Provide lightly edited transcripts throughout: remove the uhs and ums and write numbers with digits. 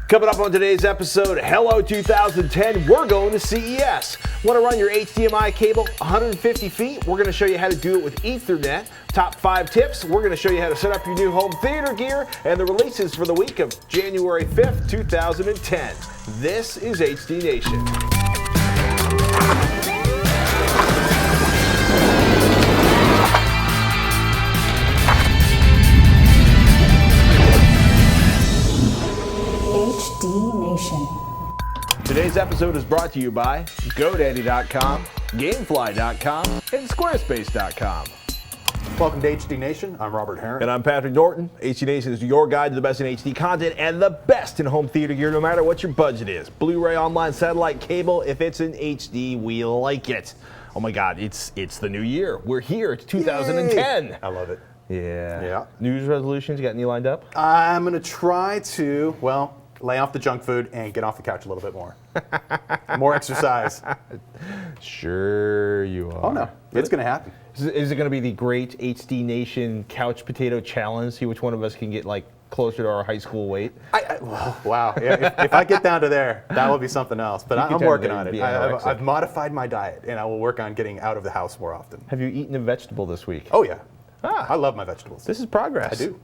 Coming up on today's episode, Hello 2010, we're going to CES. Want to run your HDMI cable 150 feet? We're going to show you how to do it with Ethernet. Top 5 tips, we're going to show you how to set up your new home theater gear and the releases for the week of January 5th, 2010. This is HD Nation. HD Nation. Today's episode is brought to you by GoDaddy.com, GameFly.com, and Squarespace.com. Welcome to HD Nation. I'm Robert Herron. And I'm Patrick Norton. HD Nation is your guide to the best in HD content and the best in home theater gear, no matter what your budget is. Blu-ray, online, satellite, cable, if it's in HD, we like it. Oh my God, it's the new year. We're here. It's 2010. Yay! I love it. Yeah. New Year's resolutions, you got any lined up? I'm going to try to, lay off the junk food and get off the couch a little bit more. More exercise. Sure you are. Oh no, it's going to happen. Is it going to be the great HD Nation couch potato challenge? See which one of us can get closer to our high school weight? Wow. Yeah, if I get down to there, that will be something else. But I'm working on it. I've modified my diet, and I will work on getting out of the house more often. Have you eaten a vegetable this week? Oh yeah. I love my vegetables. This is progress. I do.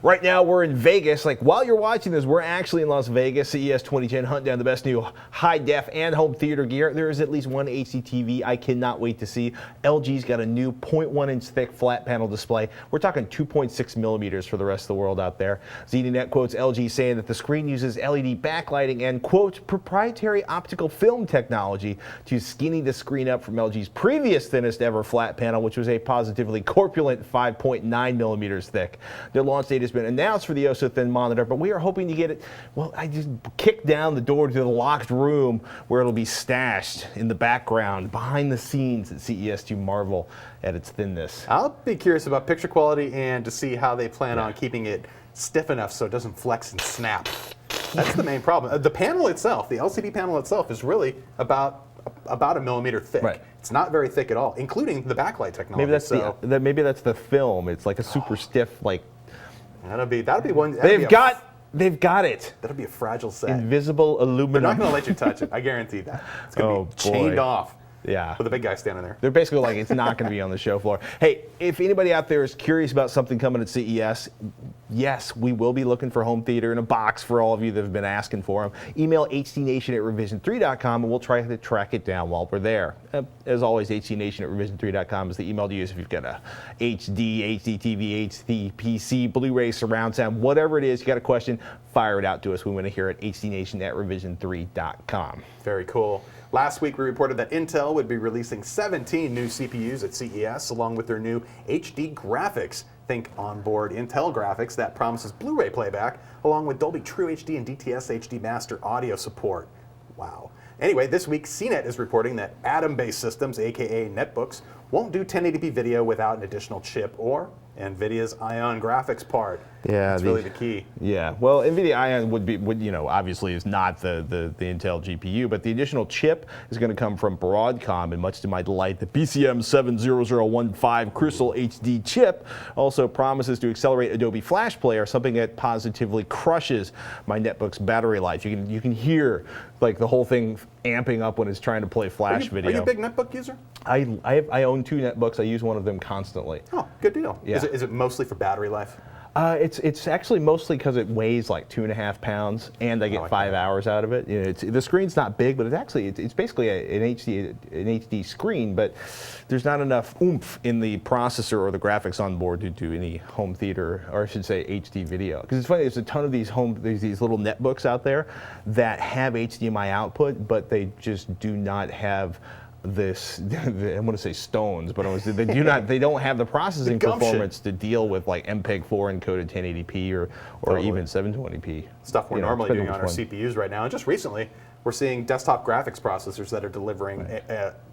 Right now, we're in Vegas. While you're watching this, we're actually in Las Vegas. CES 2010, hunt down the best new high-def and home theater gear. There is at least one HDTV I cannot wait to see. LG's got a new 0.1-inch thick flat panel display. We're talking 2.6 millimeters for the rest of the world out there. ZDNet quotes LG saying that the screen uses LED backlighting and, quote, proprietary optical film technology to skinny the screen up from LG's previous thinnest ever flat panel, which was a positively corpulent 5.9 millimeters thick. Their launch date has been announced for the oh-so-thin monitor, but we are hoping to get it, I just kicked down the door to the locked room where it'll be stashed in the background, behind the scenes at CES to marvel at its thinness. I'll be curious about picture quality and to see how they plan on keeping it stiff enough so it doesn't flex and snap. That's the main problem. The panel itself, the LCD panel itself, is really about a millimeter thick. Right. It's not very thick at all, including the backlight technology. Maybe that's the film. It's like a super stiff That'll be one. They've got it. That'll be a fragile set. Invisible aluminum. They're not going to let you touch it. I guarantee that. It's going to be chained off. Yeah. With a big guy standing there. They're basically it's not going to be on the show floor. Hey, if anybody out there is curious about something coming at CES, yes, we will be looking for home theater in a box for all of you that have been asking for them. Email hdnation@revision3.com and we'll try to track it down while we're there. As always, hdnation@revision3.com is the email to use if you've got a HD, HDTV, HDPC, Blu-ray, surround sound, whatever it is, you got a question, fire it out to us. We want to hear it. hdnation@revision3.com. Very cool. Last week, we reported that Intel would be releasing 17 new CPUs at CES, along with their new HD graphics. Think onboard Intel graphics that promises Blu-ray playback, along with Dolby True HD and DTS HD Master audio support. Wow. Anyway, this week, CNET is reporting that Atom-based systems, aka Netbooks, won't do 1080p video without an additional chip or NVIDIA's Ion graphics part. Yeah, that's really the key. Yeah, well, NVIDIA Ion would obviously is not the Intel GPU, but the additional chip is going to come from Broadcom, and much to my delight, the BCM70015 Crystal HD chip also promises to accelerate Adobe Flash Player, something that positively crushes my Netbook's battery life. You can hear the whole thing amping up when it's trying to play Flash video. Are you a big Netbook user? I own 2 Netbooks. I use one of them constantly. Oh, good deal. Yeah. Is it mostly for battery life? It's actually mostly because it weighs 2.5 pounds, and I get 5 hours out of it. The screen's not big, but it's basically an HD screen, but there's not enough oomph in the processor or the graphics on board to do any home theater, or I should say HD video. Because it's funny, there's a ton of these little netbooks out there that have HDMI output, but they just do not have this. I want to say stones, but they don't have the processing performance to deal with MPEG-4 encoded 1080p or even 720p. Stuff we're normally doing on our CPUs right now. And just recently, we're seeing desktop graphics processors that are delivering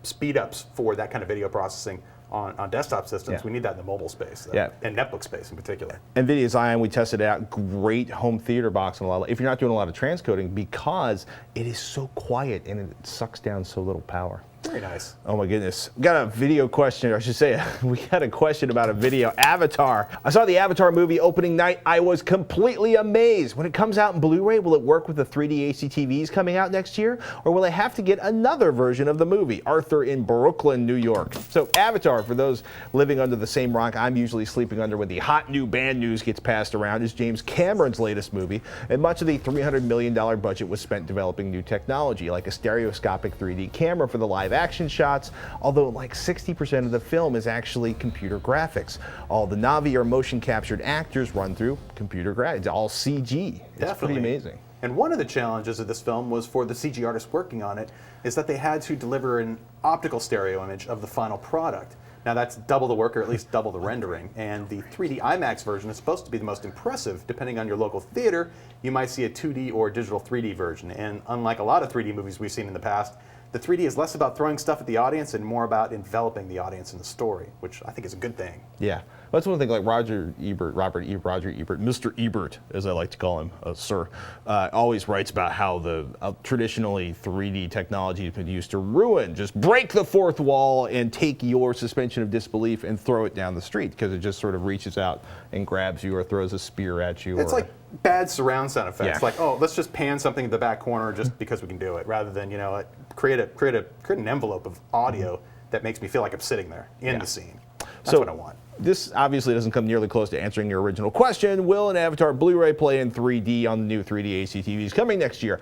speed ups for that kind of video processing on desktop systems. We need that in the mobile space, and netbook space in particular. NVIDIA's Ion, we tested it out, great home theater box, and if you're not doing a lot of transcoding, because it is so quiet and it sucks down so little power. Very nice. Oh my goodness. We got a video question, or I should say, we got a question about a video. Avatar. I saw the Avatar movie opening night. I was completely amazed. When it comes out in Blu-ray, will it work with the 3D HDTVs coming out next year? Or will I have to get another version of the movie? Arthur in Brooklyn, New York. So Avatar, for those living under the same rock I'm usually sleeping under when the hot new band news gets passed around, is James Cameron's latest movie. And much of the $300 million budget was spent developing new technology, like a stereoscopic 3D camera for the live action shots, although like 60% of the film is actually computer graphics. All the Navi or motion captured actors run through computer graphics. It's all CG. It's pretty amazing. And one of the challenges of this film was for the CG artists working on it is that they had to deliver an optical stereo image of the final product. Now that's double the work, or at least double the rendering, and the 3D IMAX version is supposed to be the most impressive. Depending on your local theater, you might see a 2D or digital 3D version, and unlike a lot of 3D movies we've seen in the past, the 3D is less about throwing stuff at the audience and more about enveloping the audience in the story, which I think is a good thing. Yeah, that's one thing. Like Roger Ebert, Mr. Ebert, as I like to call him, sir, always writes about how the traditionally 3D technology has been used to ruin, just break the fourth wall and take your suspension of disbelief and throw it down the street, because it just sort of reaches out and grabs you or throws a spear at you. It's like bad surround sound effects. Yeah. Like, oh, let's just pan something in the back corner just because we can do it, rather than, you know, create an envelope of audio that makes me feel like I'm sitting there in the scene. That's what I want. This obviously doesn't come nearly close to answering your original question. Will an Avatar Blu-ray play in 3D on the new 3D HDTVs coming next year?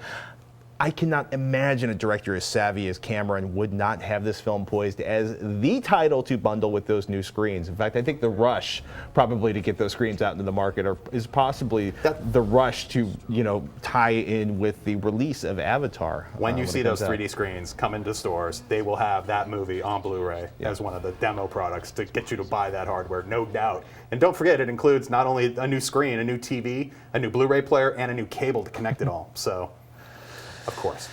I cannot imagine a director as savvy as Cameron would not have this film poised as the title to bundle with those new screens. In fact, I think the rush probably to get those screens out into the market is possibly the rush to, you know, tie in with the release of Avatar. When you see those 3D screens come into stores, they will have that movie on Blu-ray as one of the demo products to get you to buy that hardware, no doubt. And don't forget, it includes not only a new screen, a new TV, a new Blu-ray player, and a new cable to connect it all. So. Of course.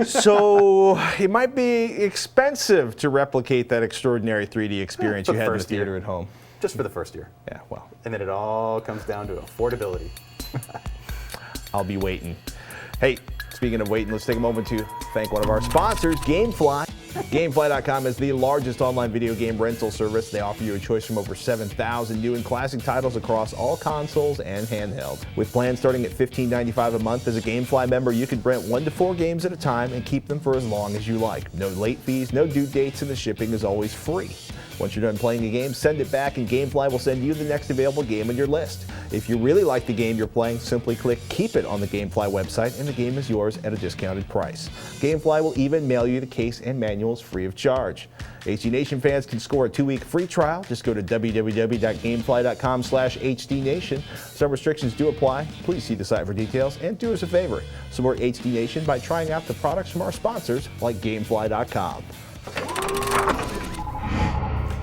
So it might be expensive to replicate that extraordinary 3D experience you had in the theater at home. Just for the first year. Yeah, well. And then it all comes down to affordability. I'll be waiting. Hey, speaking of waiting, let's take a moment to thank one of our sponsors, GameFly. GameFly.com is the largest online video game rental service. They offer you a choice from over 7,000 new and classic titles across all consoles and handheld. With plans starting at $15.95 a month, as a GameFly member, you can rent 1 to 4 games at a time and keep them for as long as you like. No late fees, no due dates, and the shipping is always free. Once you're done playing a game, send it back and GameFly will send you the next available game on your list. If you really like the game you're playing, simply click Keep It on the GameFly website and the game is yours at a discounted price. GameFly will even mail you the case and manuals free of charge. HD Nation fans can score a 2-week free trial. Just go to www.gamefly.com/HDNation. Some restrictions do apply. Please see the site for details and do us a favor. Support HD Nation by trying out the products from our sponsors like Gamefly.com.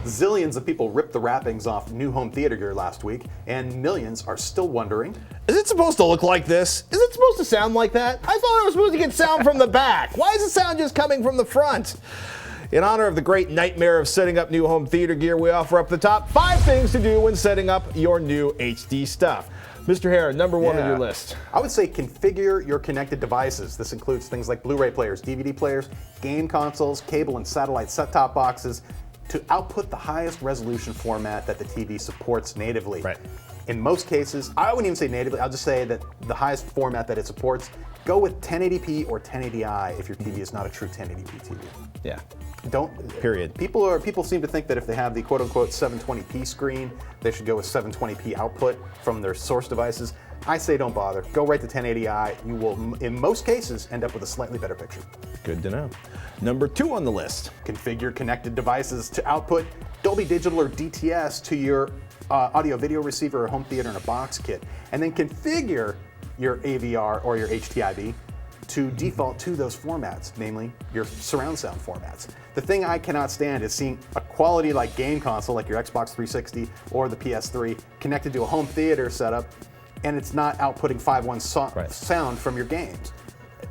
Zillions of people ripped the wrappings off new home theater gear last week, and millions are still wondering, is it supposed to look like this? Is it supposed to sound like that? I thought I was supposed to get sound from the back. Why is the sound just coming from the front? In honor of the great nightmare of setting up new home theater gear, we offer up the top 5 things to do when setting up your new HD stuff. Mr. Hare, number 1 on your list. I would say configure your connected devices. This includes things like Blu-ray players, DVD players, game consoles, cable and satellite set-top boxes, to output the highest resolution format that the TV supports natively. Right. In most cases, I wouldn't even say natively, I'll just say that the highest format that it supports, go with 1080p or 1080i if your TV is not a true 1080p TV. Yeah. Period. People seem to think that if they have the quote-unquote 720p screen, they should go with 720p output from their source devices. I say don't bother. Go right to 1080i. You will, in most cases, end up with a slightly better picture. Good to know. Number 2 on the list. Configure connected devices to output Dolby Digital or DTS to your audio-video receiver or home theater in a box kit. And then configure your AVR or your HTIV to default to those formats, namely your surround sound formats. The thing I cannot stand is seeing a quality like game console, like your Xbox 360 or the PS3, connected to a home theater setup, and it's not outputting 5.1 sound from your games.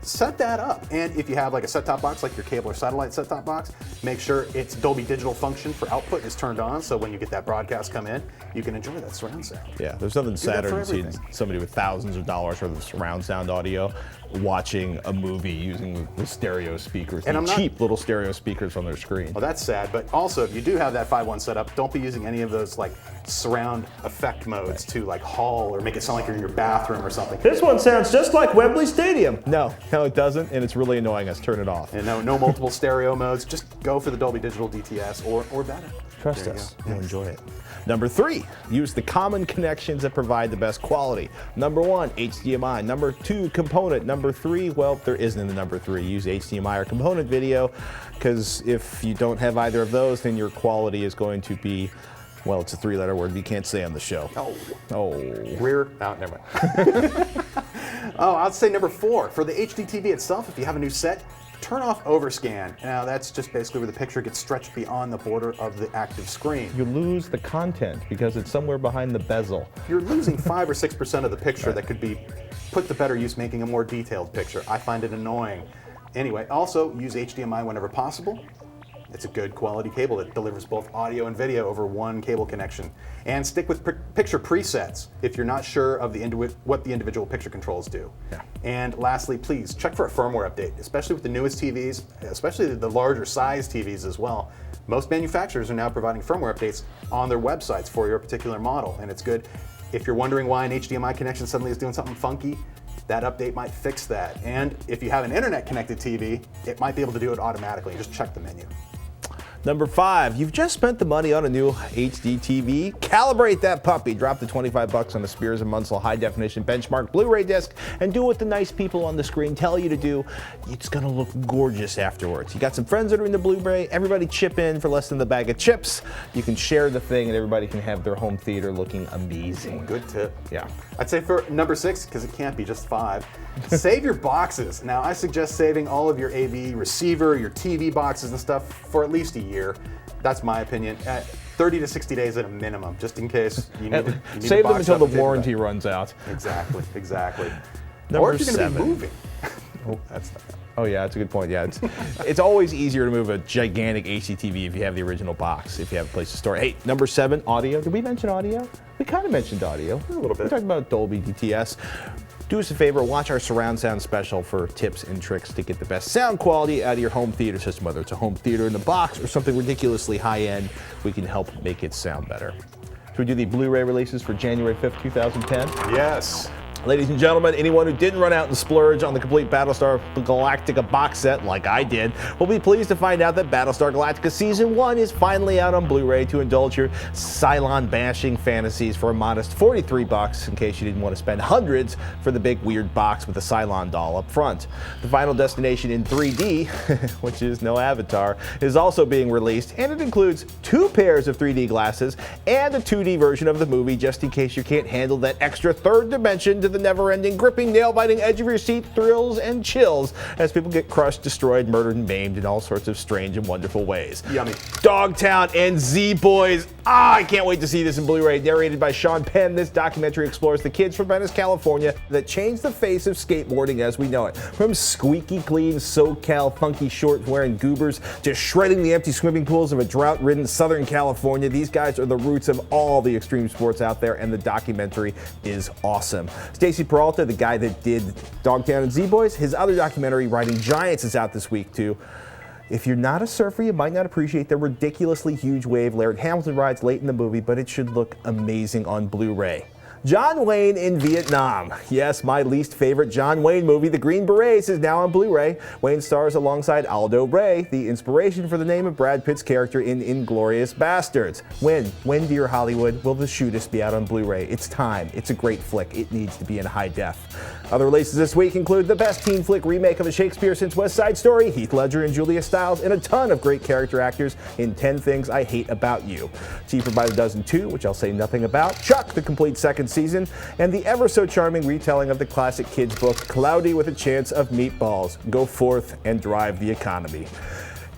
Set that up, and if you have like a set-top box, like your cable or satellite set-top box, make sure its Dolby Digital function for output is turned on, so when you get that broadcast come in, you can enjoy that surround sound. Yeah, there's nothing sadder than seeing somebody with thousands of dollars worth of surround sound audio watching a movie using the stereo speakers, And the I'm not- cheap little stereo speakers on their screen. Well, that's sad, but also if you do have that 5.1 setup, don't be using any of those like surround effect modes to like hall or make it sound like you're in your bathroom or something. This one sounds just like Wembley Stadium. No, it doesn't, and it's really annoying us. Turn it off. And no multiple stereo modes. Just go for the Dolby Digital DTS or better. Trust There you us. go. You'll enjoy it. Number 3, use the common connections that provide the best quality. Number 1, HDMI. Number 2, component. Number 3, well, there isn't a number 3. Use HDMI or component video, because if you don't have either of those, then your quality is going to be, well, it's a 3-letter word you can't say on the show. Oh. Rear. No, never mind. Oh, I'd say number 4. For the HDTV itself, if you have a new set, turn off overscan. Now that's just basically where the picture gets stretched beyond the border of the active screen. You lose the content because it's somewhere behind the bezel. You're losing 5 or 6% of the picture that could be put to better use making a more detailed picture. I find it annoying. Anyway, also use HDMI whenever possible. It's a good quality cable that delivers both audio and video over one cable connection. And stick with picture presets if you're not sure of what the individual picture controls do. Yeah. And lastly, please check for a firmware update, especially with the newest TVs, especially the larger size TVs as well. Most manufacturers are now providing firmware updates on their websites for your particular model, and it's good. If you're wondering why an HDMI connection suddenly is doing something funky, that update might fix that. And if you have an internet connected TV, it might be able to do it automatically. Just check the menu. Number 5, you've just spent the money on a new HDTV. Calibrate that puppy. Drop the $25 on the Spears & Munsell high-definition benchmark Blu-ray disc and do what the nice people on the screen tell you to do. It's going to look gorgeous afterwards. You got some friends that are into Blu-ray. Everybody chip in for less than the bag of chips. You can share the thing and everybody can have their home theater looking amazing. Good tip. Yeah. I'd say for number 6, because it can't be just 5, save your boxes. Now, I suggest saving all of your AV receiver, your TV boxes and stuff for at least a year. That's my opinion. 30 to 60 days at a minimum, just in case you need to Save them box until up the and take it warranty back. runs out. Exactly. Number Or if you're going to 7. be moving. That's not. Oh yeah, that's a good point. Yeah, it's always easier to move a gigantic HDTV if you have the original box, if you have a place to store it. Hey, number 7, audio. Did we mention audio? We kind of mentioned audio. A little bit. We talked about Dolby DTS. Do us a favor, watch our surround sound special for tips and tricks to get the best sound quality out of your home theater system, whether it's a home theater in the box or something ridiculously high-end. We can help make it sound better. Should we do the Blu-ray releases for January 5th, 2010? Yes. Ladies and gentlemen, anyone who didn't run out and splurge on the complete Battlestar Galactica box set like I did will be pleased to find out that Battlestar Galactica Season 1 is finally out on Blu-ray to indulge your Cylon bashing fantasies for a modest $43 in case you didn't want to spend hundreds for the big weird box with a Cylon doll up front. The Final Destination in 3D, which is no Avatar, is also being released, and it includes 2 pairs of 3D glasses and a 2D version of the movie just in case you can't handle that extra third dimension to the never-ending, gripping, nail-biting edge of your seat thrills and chills as people get crushed, destroyed, murdered, and maimed in all sorts of strange and wonderful ways. Yummy. Dogtown and Z-Boys. I can't wait to see this in Blu-ray. Narrated by Sean Penn, this documentary explores the kids from Venice, California that changed the face of skateboarding as we know it. From squeaky clean SoCal funky shorts-wearing goobers to shredding the empty swimming pools of a drought-ridden Southern California, these guys are the roots of all the extreme sports out there, and the documentary is awesome. Stacy Peralta, the guy that did Dogtown and Z-Boys, his other documentary, Riding Giants, is out this week too. If you're not a surfer, you might not appreciate the ridiculously huge wave Laird Hamilton rides late in the movie, but it should look amazing on Blu-ray. John Wayne in Vietnam. Yes, my least favorite John Wayne movie, The Green Berets, is now on Blu-ray. Wayne stars alongside Aldo Ray, the inspiration for the name of Brad Pitt's character in Inglourious Bastards. When, dear Hollywood, will The Shootist be out on Blu-ray? It's time. It's a great flick. It needs to be in high def. Other releases this week include the best teen flick remake of a Shakespeare since West Side Story, Heath Ledger and Julia Stiles, and a ton of great character actors in 10 Things I Hate About You. Cheaper by the dozen 2, which I'll say nothing about, Chuck, the complete second season, and the ever-so-charming retelling of the classic kids book, Cloudy with a Chance of Meatballs. Go forth and drive the economy.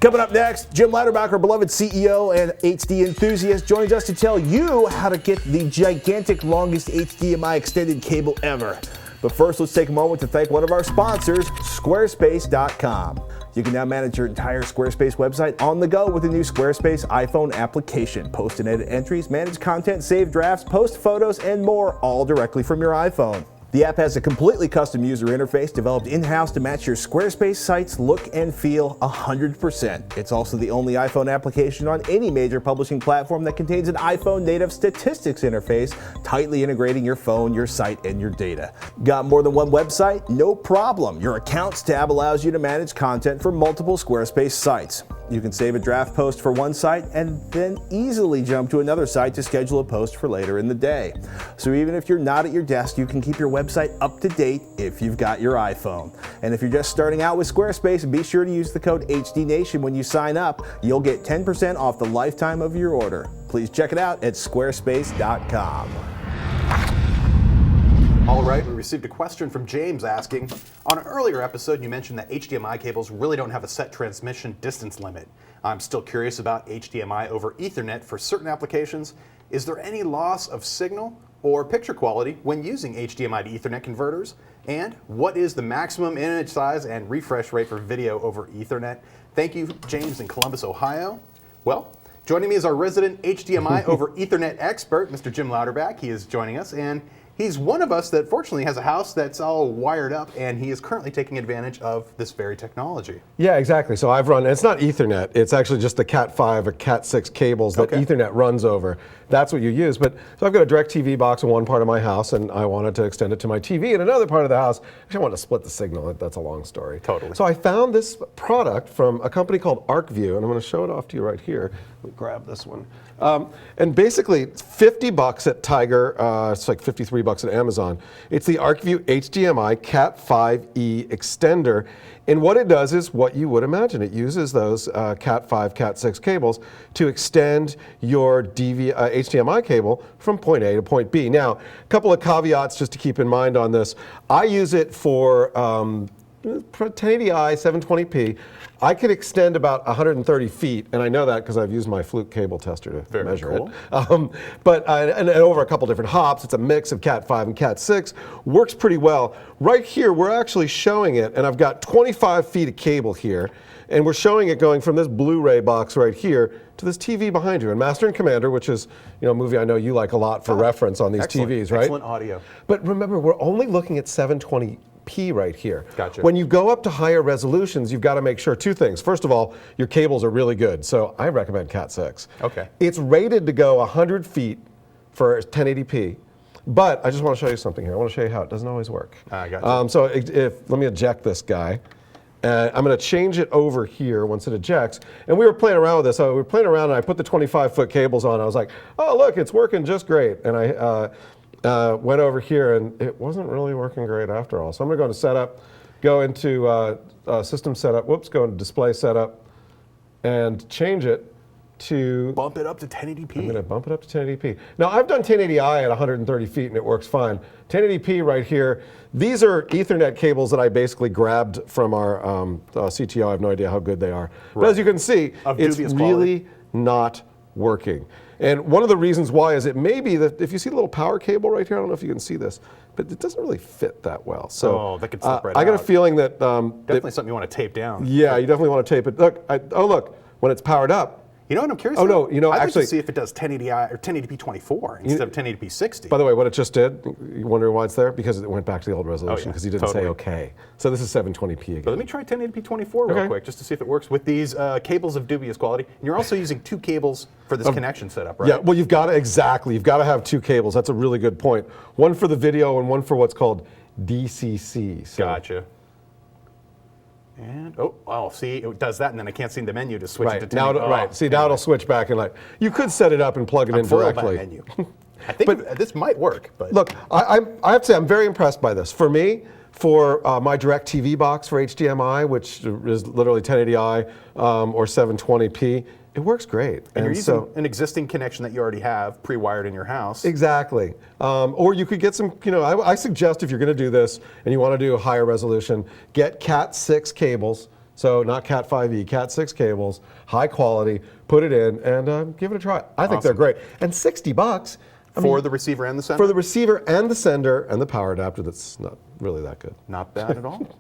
Coming up next, Jim Lauterbach, our beloved CEO and HD enthusiast, joins us to tell you how to get the gigantic, longest HDMI extended cable ever. But first, let's take a moment to thank one of our sponsors, Squarespace.com. You can now manage your entire Squarespace website on the go with the new Squarespace iPhone application. Post and edit entries, manage content, save drafts, post photos, and more, all directly from your iPhone. The app has a completely custom user interface developed in-house to match your Squarespace site's look and feel 100%. It's also the only iPhone application on any major publishing platform that contains an iPhone native statistics interface, tightly integrating your phone, your site, and your data. Got more than one website? No problem. Your Accounts tab allows you to manage content for multiple Squarespace sites. You can save a draft post for one site and then easily jump to another site to schedule a post for later in the day. So even if you're not at your desk, you can keep your website up to date if you've got your iPhone. And if you're just starting out with Squarespace, be sure to use the code HDNation when you sign up. You'll get 10% off the lifetime of your order. Please check it out at squarespace.com. All right, we received a question from James asking, on an earlier episode you mentioned that HDMI cables really don't have a set transmission distance limit. I'm still curious about HDMI over Ethernet for certain applications. Is there any loss of signal or picture quality when using HDMI to Ethernet converters? And what is the maximum image size and refresh rate for video over Ethernet? Thank you, James in Columbus, Ohio. Well, joining me is our resident HDMI over Ethernet expert, Mr. Jim Louderback. He is joining us, and he's one of us that fortunately has a house that's all wired up, and he is currently taking advantage of this very technology. Yeah, exactly. So I've run, it's not Ethernet, it's actually just the Cat5 or Cat6 cables that Ethernet runs over. That's what you use. But so I've got a DirecTV box in one part of my house, and I wanted to extend it to my TV in another part of the house. Actually, I wanted to split the signal. That's a long story. Totally. So I found this product from a company called ArcView, and I'm going to show it off to you right here. Let me grab this one. And basically, it's $50 at Tiger. It's like $53 at Amazon. It's the ArcView HDMI Cat5e extender. And what it does is what you would imagine. It uses those Cat5, Cat6 cables to extend your HDMI cable from point A to point B. Now, a couple of caveats just to keep in mind on this. I use it for 1080i, 720p. I could extend about 130 feet, and I know that because I've used my Fluke cable tester to measure it. And over a couple different hops, it's a mix of Cat5 and Cat6. Works pretty well. Right here, we're actually showing it, and I've got 25 feet of cable here, and we're showing it going from this Blu-ray box right here to this TV behind you. And Master and Commander, which is a movie I know you like a lot for reference on these TVs, right? Excellent audio. But remember, we're only looking at 720p right here. Gotcha. When you go up to higher resolutions, you've got to make sure two things. First of all, your cables are really good, so I recommend Cat6. Okay. It's rated to go 100 feet for 1080p, but I just want to show you something here. I want to show you how it doesn't always work. I got you. So let me eject this guy. I'm going to change it over here once it ejects. And we were playing around with this. So we were playing around, and I put the 25-foot cables on. I was like, oh, look, it's working just great. And I went over here, and it wasn't really working great after all. So I'm going to go into Setup, go into System Setup, go into Display Setup, and change it to... Bump it up to 1080p. I'm going to bump it up to 1080p. Now, I've done 1080i at 130 feet, and it works fine. 1080p right here. These are Ethernet cables that I basically grabbed from our CTO. I have no idea how good they are. But as you can see, it's really not working. And one of the reasons why is it may be that if you see the little power cable right here, I don't know if you can see this, but it doesn't really fit that well. So that could slip right out. I got a feeling that... definitely something you want to tape down. Yeah, you definitely want to tape it. Look, look, when it's powered up, you know what I'm curious about? Oh, no, I'd actually, like to see if it does 1080i or 1080p 24 instead of 1080p 60. By the way, what it just did, you wondering why it's there? Because it went back to the old resolution because he didn't say okay. So this is 720p again. But let me try 1080p 24 real quick just to see if it works with these cables of dubious quality. And you're also using two cables for this connection setup, right? Yeah, well, you've got to have two cables. That's a really good point. One for the video and one for what's called DCC. So. Gotcha. And see, it does that, and then I can't see the menu to switch it to now. Now it'll switch back and you could set it up and plug it in directly. Menu. I think this might work. But look, I have to say I'm very impressed by this. For me, for my DirecTV box for HDMI, which is literally 1080i or 720p. It works great. And you're using an existing connection that you already have pre-wired in your house. Exactly. Or you could get some, I suggest if you're going to do this and you want to do a higher resolution, get Cat6 cables. So not Cat5e, Cat6 cables, high quality, put it in and give it a try. I think they're great. And $60. For the receiver and the sender? For the receiver and the sender and the power adapter that's not really that good. Not bad at all.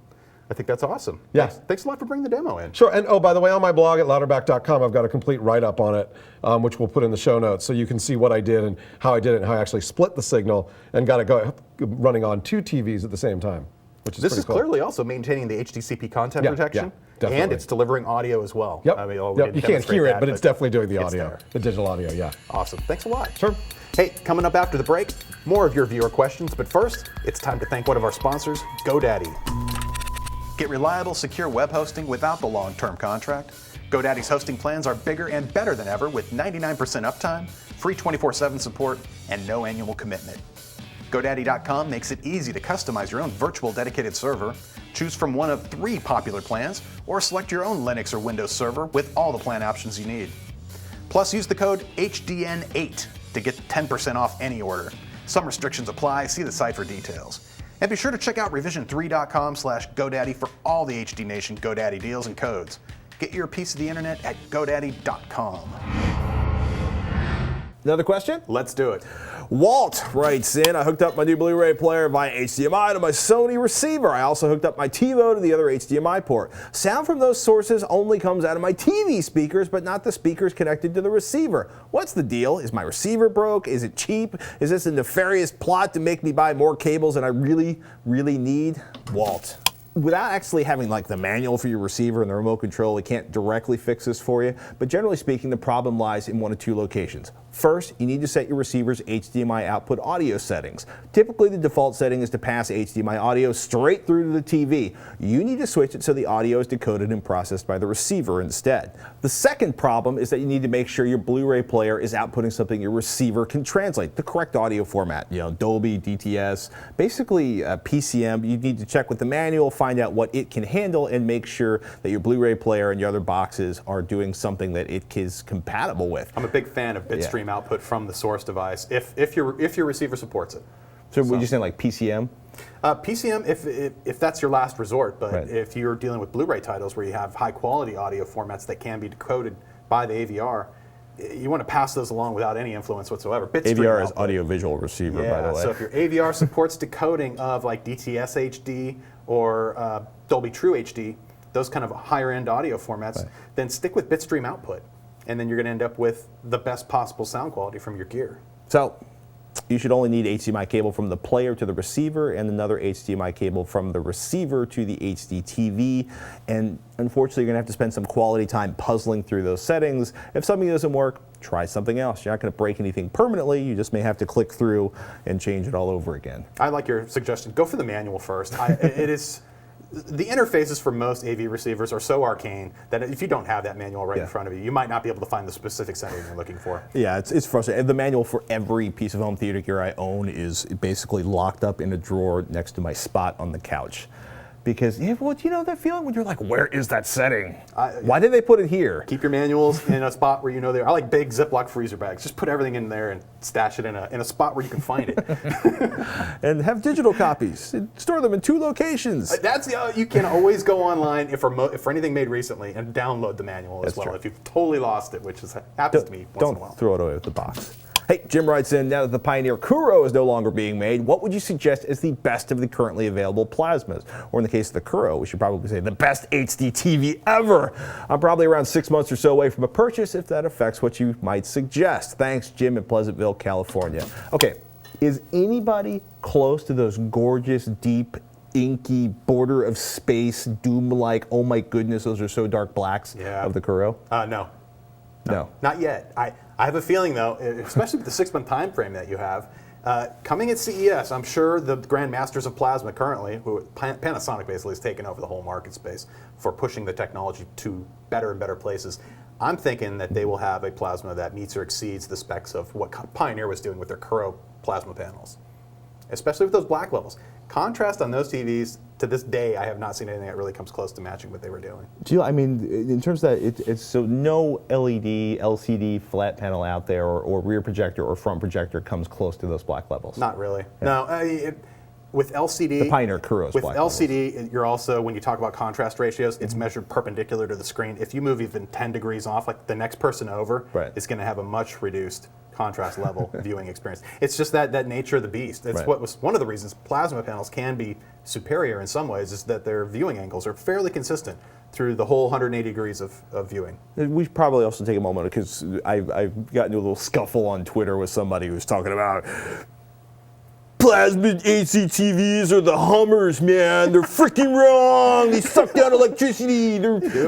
I think that's awesome. Yeah. Thanks a lot for bringing the demo in. Sure, and oh, by the way, on my blog at louderback.com, I've got a complete write-up on it, which we'll put in the show notes, so you can see what I did and how I did it, and how I actually split the signal and got it running on 2 TVs at the same time, which is This pretty is cool. clearly also maintaining the HDCP content protection, definitely. and it's delivering audio as well. Yep. I mean, Yep. You can't hear it, but it's definitely doing the it's audio, there. the digital audio, yeah. Awesome. Thanks a lot. Sure. Hey, coming up after the break, more of your viewer questions, but first, it's time to thank one of our sponsors, GoDaddy. Get reliable, secure web hosting without the long-term contract. GoDaddy's hosting plans are bigger and better than ever with 99% uptime, free 24/7 support, and no annual commitment. GoDaddy.com makes it easy to customize your own virtual dedicated server. Choose from one of 3 popular plans, or select your own Linux or Windows server with all the plan options you need. Plus, use the code HDN8 to get 10% off any order. Some restrictions apply. See the site for details. And be sure to check out revision3.com/GoDaddy for all the HD Nation GoDaddy deals and codes. Get your piece of the internet at GoDaddy.com. Another question? Let's do it. Walt writes in, I hooked up my new Blu-ray player via HDMI to my Sony receiver. I also hooked up my TiVo to the other HDMI port. Sound from those sources only comes out of my TV speakers, but not the speakers connected to the receiver. What's the deal? Is my receiver broke? Is it cheap? Is this a nefarious plot to make me buy more cables than I really need? Walt. Without actually having like the manual for your receiver and the remote control, it can't directly fix this for you. But generally speaking, the problem lies in one of 2 locations. First, you need to set your receiver's HDMI output audio settings. Typically, the default setting is to pass HDMI audio straight through to the TV. You need to switch it so the audio is decoded and processed by the receiver instead. The second problem is that you need to make sure your Blu-ray player is outputting something your receiver can translate, the correct audio format, Dolby, DTS, basically PCM. You need to check with the manual, find out what it can handle, and make sure that your Blu-ray player and your other boxes are doing something that it is compatible with. I'm a big fan of bitstream output from the source device if your receiver supports it. So would you say like PCM? PCM if that's your last resort, but Right. if you're dealing with Blu-ray titles where you have high quality audio formats that can be decoded by the AVR, you want to pass those along without any influence whatsoever. Bitstream AVR is output. audio-visual receiver, by the way. So if your AVR supports decoding of like DTS HD or Dolby True HD, those kind of higher end audio formats, then stick with bitstream output. And then you're going to end up with the best possible sound quality from your gear. So you should only need HDMI cable from the player to the receiver and another HDMI cable from the receiver to the HDTV. And unfortunately, you're going to have to spend some quality time puzzling through those settings. If something doesn't work, try something else. You're not going to break anything permanently. You just may have to click through and change it all over again. I like your suggestion. Go for the manual first. It is. The interfaces for most AV receivers are so arcane that if you don't have that manual right in front of you, you might not be able to find the specific setting you're looking for. Yeah, it's frustrating. The manual for every piece of home theater gear I own is basically locked up in a drawer next to my spot on the couch. Because, well, you know that feeling when you're like, where is that setting? Why did they put it here? Keep your manuals in a spot where you know they are. I like big Ziploc freezer bags. Just put everything in there and stash it in a spot where you can find it. And have digital copies. Store them in 2 locations. That's you can always go online if for anything made recently and download the manual as well. true. If you've totally lost it, which happens to me once in a while. Don't throw it away with the box. Hey, Jim writes in, now that the Pioneer Kuro is no longer being made, what would you suggest is the best of the currently available plasmas? Or in the case of the Kuro, we should probably say the best HD TV ever. I'm probably around 6 months or so away from a purchase if that affects what you might suggest. Thanks, Jim in Pleasantville, California. Okay, is anybody close to those gorgeous, deep, inky, border of space, doom-like, oh my goodness, those are so dark blacks of the Kuro? No. Not yet. I have a feeling, though, especially with the 6-month time frame that you have, coming at CES, I'm sure the grandmasters of plasma currently, who Panasonic basically has taken over the whole market space for pushing the technology to better and better places. I'm thinking that they will have a plasma that meets or exceeds the specs of what Pioneer was doing with their Kuro plasma panels, especially with those black levels. Contrast on those TVs, to this day, I have not seen anything that really comes close to matching what they were doing. I mean, in terms of that, it's so no LED, LCD flat panel out there or rear projector or front projector comes close to those black levels. Not really. Yeah. No, with LCD, the Pioneer Kuro's with black LCD, levels. You're also, when you talk about contrast ratios, it's measured perpendicular to the screen. If you move even 10 degrees off, like the next person over is going to have a much reduced contrast level viewing experience. It's just that nature of the beast. It's Right. what was one of the reasons plasma panels can be superior in some ways, is that their viewing angles are fairly consistent through the whole 180 degrees of viewing. We should probably also take a moment because I've gotten into a little scuffle on Twitter with somebody who was talking about plasma HDTVs are the Hummers, man. They're freaking wrong. They suck down electricity.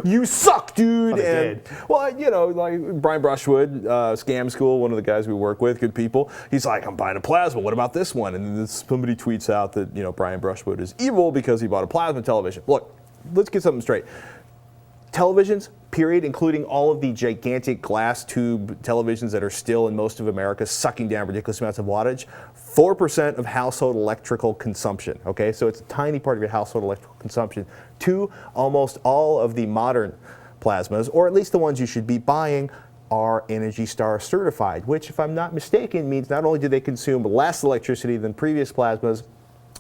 You suck, dude. Oh, they did. Well, you know, like Brian Brushwood, Scam School, one of the guys we work with, good people. He's like, I'm buying a plasma. What about this one? And then somebody tweets out that, you know, Brian Brushwood is evil because he bought a plasma television. Look, let's get something straight. Televisions, period, including all of the gigantic glass tube televisions that are still in most of America sucking down ridiculous amounts of wattage, 4% of household electrical consumption, okay? So it's a tiny part of your household electrical consumption. 2, almost all of the modern plasmas, or at least the ones you should be buying, are Energy Star certified, which, if I'm not mistaken, means not only do they consume less electricity than previous plasmas,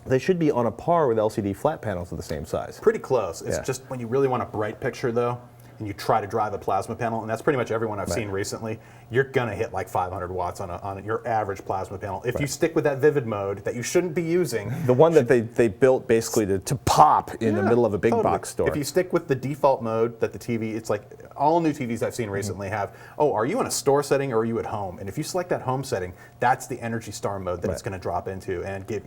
they should be on a par with LCD flat panels of the same size. Pretty close. It's Yeah. just when you really want a bright picture, though, and you try to drive a plasma panel, and that's pretty much everyone I've seen recently, you're going to hit like 500 watts on your average plasma panel. If you stick with that vivid mode that you shouldn't be using. The one that they built basically to pop in the middle of a big Totally. box store. If you stick with the default mode that the TV, it's like all new TVs I've seen recently have, are you in a store setting or are you at home? And if you select that home setting, that's the Energy Star mode that it's going to drop into and give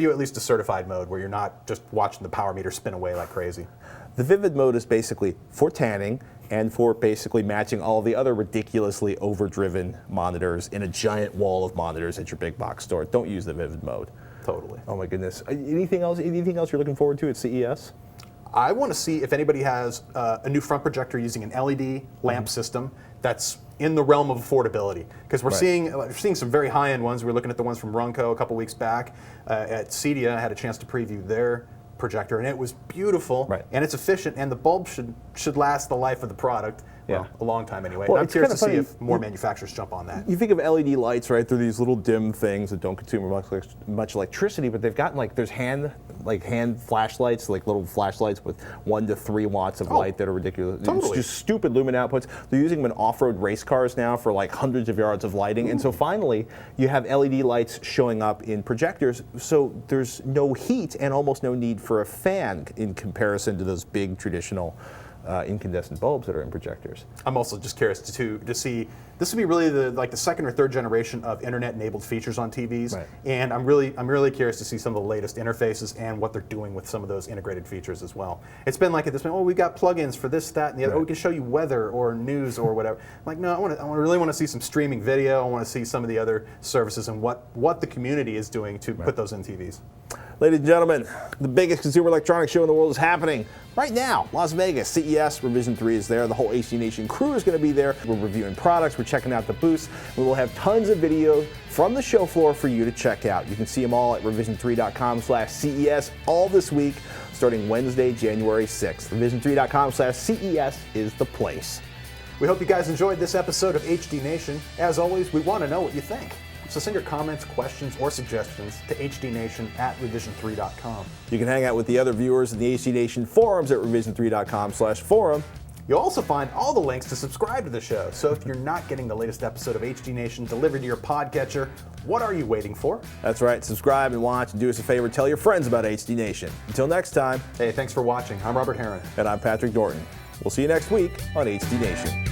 you at least a certified mode where you're not just watching the power meter spin away like crazy. The vivid mode is basically for tanning and for basically matching all the other ridiculously overdriven monitors in a giant wall of monitors at your big box store. Don't use the vivid mode. Totally. Oh my goodness. Anything else you're looking forward to at CES? I want to see if anybody has a new front projector using an LED lamp system that's in the realm of affordability, because we're seeing some very high-end ones. We're looking at the ones from Runco a couple weeks back at CEDIA. I had a chance to preview their projector, and it was beautiful, and it's efficient, and the bulb should last the life of the product. Well, a long time anyway. Well, I'm it's curious kinda to see funny. if more manufacturers jump on that. You think of LED lights, right? They're these little dim things that don't consume much electricity, but they've gotten there's hand flashlights, like little flashlights with 1 to 3 watts of light that are ridiculous. Totally. It's just stupid lumen outputs. They're using them in off-road race cars now for like hundreds of yards of lighting. And so finally, you have LED lights showing up in projectors. So there's no heat and almost no need for a fan in comparison to those big traditional incandescent bulbs that are in projectors. I'm also just curious to see. This would be really the second or third generation of internet-enabled features on TVs, and I'm really curious to see some of the latest interfaces and what they're doing with some of those integrated features as well. It's been like at this point, we've got plugins for this, that, and the other. We can show you weather or news or whatever. Like, no, I really want to see some streaming video. I want to see some of the other services and what the community is doing to put those in TVs. Ladies and gentlemen, the biggest consumer electronics show in the world is happening right now. Las Vegas, CES, Revision 3 is there. The whole HD Nation crew is going to be there. We're reviewing products. We're checking out the booths. We will have tons of video from the show floor for you to check out. You can see them all at revision3.com/CES all this week, starting Wednesday, January 6th. Revision3.com/CES is the place. We hope you guys enjoyed this episode of HD Nation. As always, we want to know what you think. So send your comments, questions, or suggestions to hdnation@revision3.com. You can hang out with the other viewers in the HD Nation forums at revision3.com/forum. You'll also find all the links to subscribe to the show. So if you're not getting the latest episode of HD Nation delivered to your podcatcher, what are you waiting for? That's right. Subscribe and watch, and do us a favor, tell your friends about HD Nation. Until next time. Hey, thanks for watching. I'm Robert Heron. And I'm Patrick Norton. We'll see you next week on HD Nation.